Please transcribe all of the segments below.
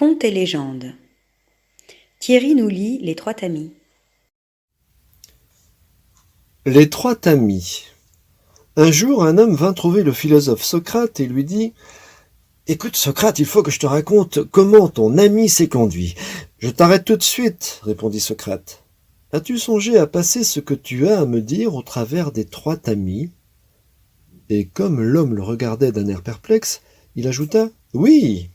Contes et légendes. Thierry nous lit Les Trois Tamis. Les trois tamis. Un jour, un homme vint trouver le philosophe Socrate et lui dit « Écoute, Socrate, il faut que je te raconte comment ton ami s'est conduit. »« Je t'arrête tout de suite, » répondit Socrate. « As-tu songé à passer ce que tu as à me dire au travers des trois tamis ?» Et comme l'homme le regardait d'un air perplexe, il ajouta « Oui,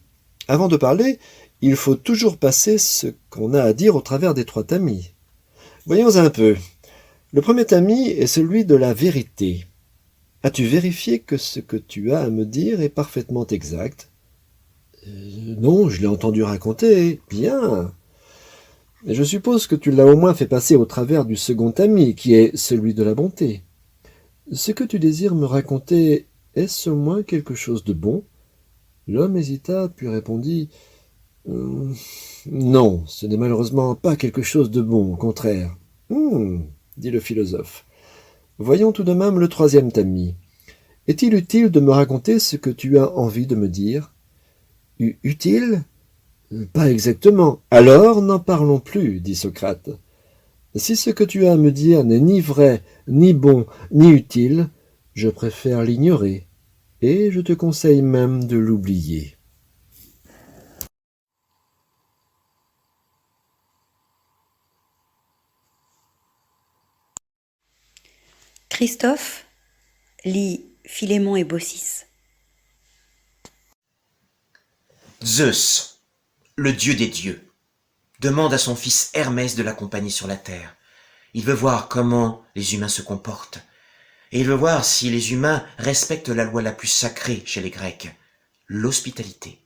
avant de parler, il faut toujours passer ce qu'on a à dire au travers des trois tamis. Voyons un peu. Le premier tamis est celui de la vérité. As-tu vérifié que ce que tu as à me dire est parfaitement exact ? Non, je l'ai entendu raconter. Bien. Mais je suppose que tu l'as au moins fait passer au travers du second tamis, qui est celui de la bonté. Ce que tu désires me raconter, est-ce au moins quelque chose de bon ? L'homme hésita, puis répondit Non, ce n'est malheureusement pas quelque chose de bon, au contraire. Dit le philosophe. Voyons tout de même le troisième tamis. Est-il utile de me raconter ce que tu as envie de me dire ? Utile ? Pas exactement. Alors n'en parlons plus, dit Socrate. Si ce que tu as à me dire n'est ni vrai, ni bon, ni utile, je préfère l'ignorer, et je te conseille même de l'oublier. Christophe lit Philémon et Baucis. Zeus, le dieu des dieux, demande à son fils Hermès de l'accompagner sur la terre. Il veut voir comment les humains se comportent, et il veut voir si les humains respectent la loi la plus sacrée chez les Grecs, l'hospitalité.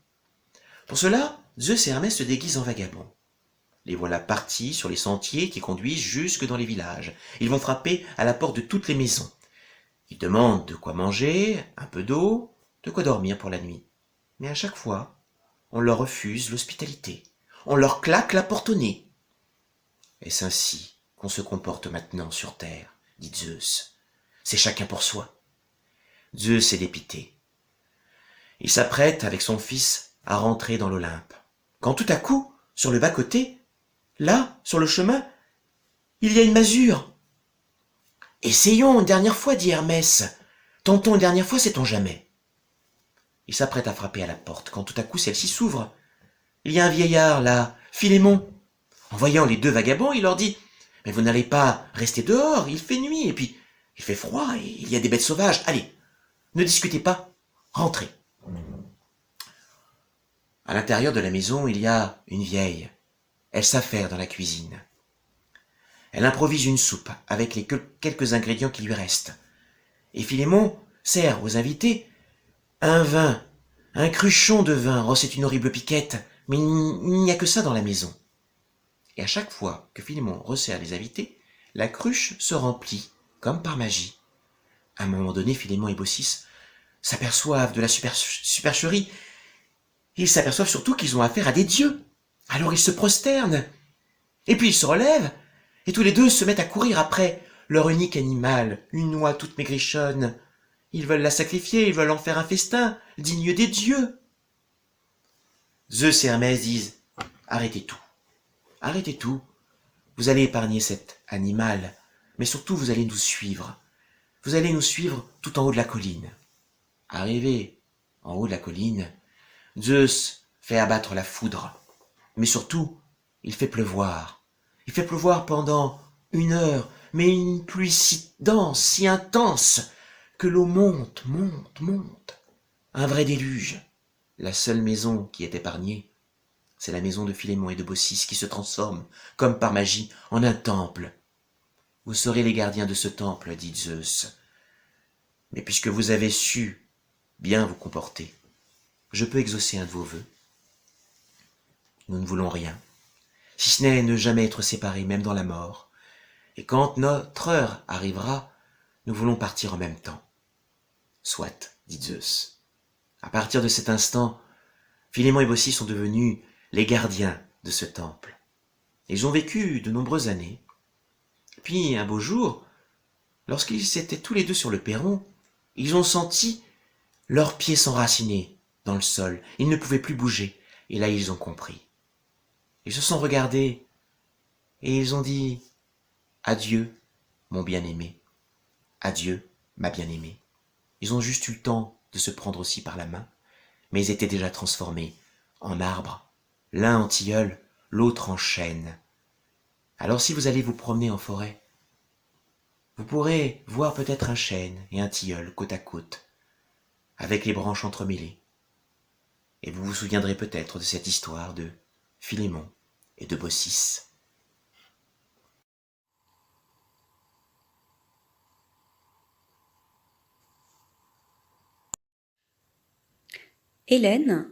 Pour cela, Zeus et Hermès se déguisent en vagabonds. Les voilà partis sur les sentiers qui conduisent jusque dans les villages. Ils vont frapper à la porte de toutes les maisons. Ils demandent de quoi manger, un peu d'eau, de quoi dormir pour la nuit. Mais à chaque fois, on leur refuse l'hospitalité. On leur claque la porte au nez. Est-ce ainsi qu'on se comporte maintenant sur terre, dit Zeus. C'est chacun pour soi. Zeus est dépité. Il s'apprête avec son fils à rentrer dans l'Olympe. Quand tout à coup, sur le bas-côté, là, sur le chemin, il y a une masure. Essayons une dernière fois, dit Hermès. Tentons une dernière fois, sait-on jamais. Il s'apprête à frapper à la porte, quand tout à coup celle-ci s'ouvre. Il y a un vieillard, là, Philémon. En voyant les deux vagabonds, il leur dit « Mais vous n'allez pas rester dehors, il fait nuit, et puis il fait froid, et il y a des bêtes sauvages. Allez, ne discutez pas, rentrez. » À l'intérieur de la maison, il y a une vieille. Elle s'affaire dans la cuisine. Elle improvise une soupe avec les quelques ingrédients qui lui restent. Et Philémon sert aux invités un vin, un cruchon de vin. Oh, c'est une horrible piquette, mais il n'y a que ça dans la maison. Et à chaque fois que Philémon resserre les invités, la cruche se remplit, comme par magie. À un moment donné, Philémon et Baucis s'aperçoivent de la supercherie. Ils s'aperçoivent surtout qu'ils ont affaire à des dieux. Alors ils se prosternent. Et puis ils se relèvent, et tous les deux se mettent à courir après leur unique animal, une oie toute maigrichonne. Ils veulent la sacrifier, ils veulent en faire un festin, digne des dieux. Zeus et Hermès disent « Arrêtez tout. Arrêtez tout. Vous allez épargner cet animal, mais surtout vous allez nous suivre. Vous allez nous suivre tout en haut de la colline. » Arrivé en haut de la colline, Zeus fait abattre la foudre, mais surtout, il fait pleuvoir. Il fait pleuvoir pendant 1 heure, mais une pluie si dense, si intense, que l'eau monte, monte, monte. Un vrai déluge. La seule maison qui est épargnée, c'est la maison de Philémon et de Baucis qui se transforme, comme par magie, en un temple. Vous serez les gardiens de ce temple, dit Zeus. Mais puisque vous avez su bien vous comporter, je peux exaucer un de vos vœux. Nous ne voulons rien, si ce n'est ne jamais être séparés, même dans la mort. Et quand notre heure arrivera, nous voulons partir en même temps. Soit, dit Zeus. À partir de cet instant, Philémon et Baucis sont devenus les gardiens de ce temple. Ils ont vécu de nombreuses années. Puis, un beau jour, lorsqu'ils étaient tous les deux sur le perron, ils ont senti leurs pieds s'enraciner dans le sol. Ils ne pouvaient plus bouger. Et là, ils ont compris. Ils se sont regardés et ils ont dit « Adieu, mon bien-aimé. Adieu, ma bien-aimée. » Ils ont juste eu le temps de se prendre aussi par la main, mais ils étaient déjà transformés en arbres, l'un en tilleul, l'autre en chêne. Alors si vous allez vous promener en forêt, vous pourrez voir peut-être un chêne et un tilleul côte à côte, avec les branches entremêlées. Et vous vous souviendrez peut-être de cette histoire de Philémon et de Baucis. Hélène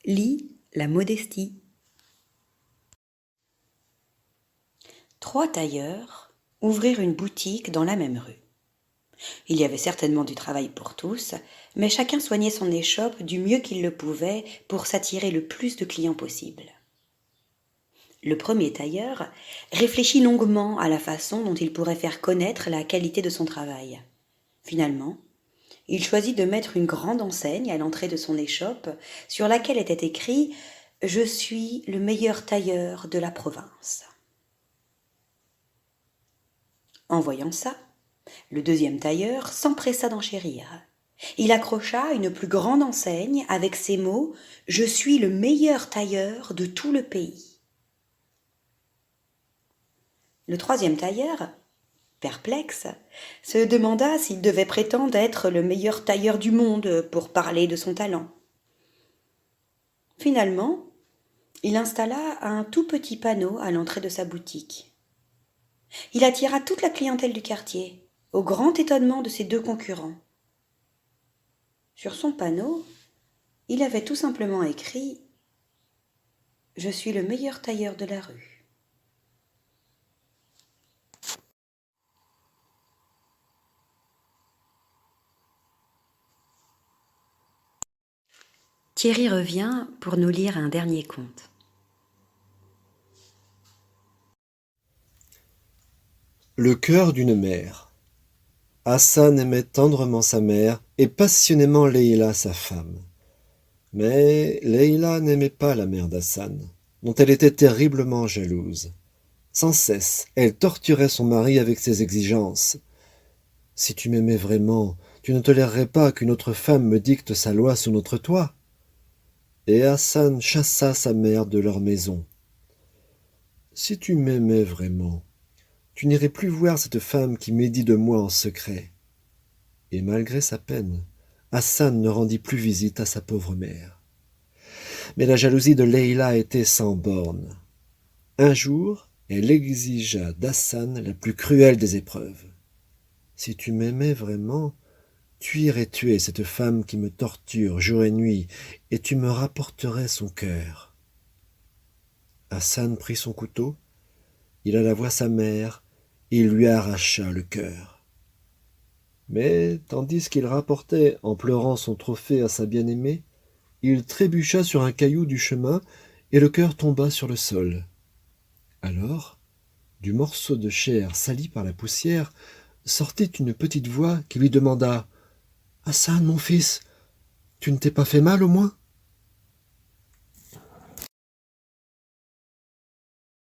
lit La modestie. 3 tailleurs ouvrirent une boutique dans la même rue. Il y avait certainement du travail pour tous, mais chacun soignait son échoppe du mieux qu'il le pouvait pour s'attirer le plus de clients possible. Le premier tailleur réfléchit longuement à la façon dont il pourrait faire connaître la qualité de son travail. Finalement, il choisit de mettre une grande enseigne à l'entrée de son échoppe sur laquelle était écrit « Je suis le meilleur tailleur de la province ». En voyant ça, le deuxième tailleur s'empressa d'enchérir. Il accrocha une plus grande enseigne avec ces mots « Je suis le meilleur tailleur de tout le pays ». Le troisième tailleur, perplexe, se demanda s'il devait prétendre être le meilleur tailleur du monde pour parler de son talent. Finalement, il installa un tout petit panneau à l'entrée de sa boutique. Il attira toute la clientèle du quartier, au grand étonnement de ses 2 concurrents. Sur son panneau, il avait tout simplement écrit « Je suis le meilleur tailleur de la rue ». Thierry revient pour nous lire un dernier conte. Le cœur d'une mère. Hassan aimait tendrement sa mère et passionnément Leïla, sa femme. Mais Leïla n'aimait pas la mère d'Hassan, dont elle était terriblement jalouse. Sans cesse, elle torturait son mari avec ses exigences. « Si tu m'aimais vraiment, tu ne tolérerais pas qu'une autre femme me dicte sa loi sous notre toit. » Et Hassan chassa sa mère de leur maison. « Si tu m'aimais vraiment, tu n'irais plus voir cette femme qui médit de moi en secret. » Et malgré sa peine, Hassan ne rendit plus visite à sa pauvre mère. Mais la jalousie de Leïla était sans bornes. Un jour, elle exigea d'Hassan la plus cruelle des épreuves. « Si tu m'aimais vraiment, tu irais tuer cette femme qui me torture jour et nuit, et tu me rapporterais son cœur. » Hassan prit son couteau, il alla voir sa mère, et il lui arracha le cœur. Mais, tandis qu'il rapportait en pleurant son trophée à sa bien-aimée, il trébucha sur un caillou du chemin, et le cœur tomba sur le sol. Alors, du morceau de chair sali par la poussière, sortit une petite voix qui lui demanda « Hassan, mon fils, tu ne t'es pas fait mal au moins »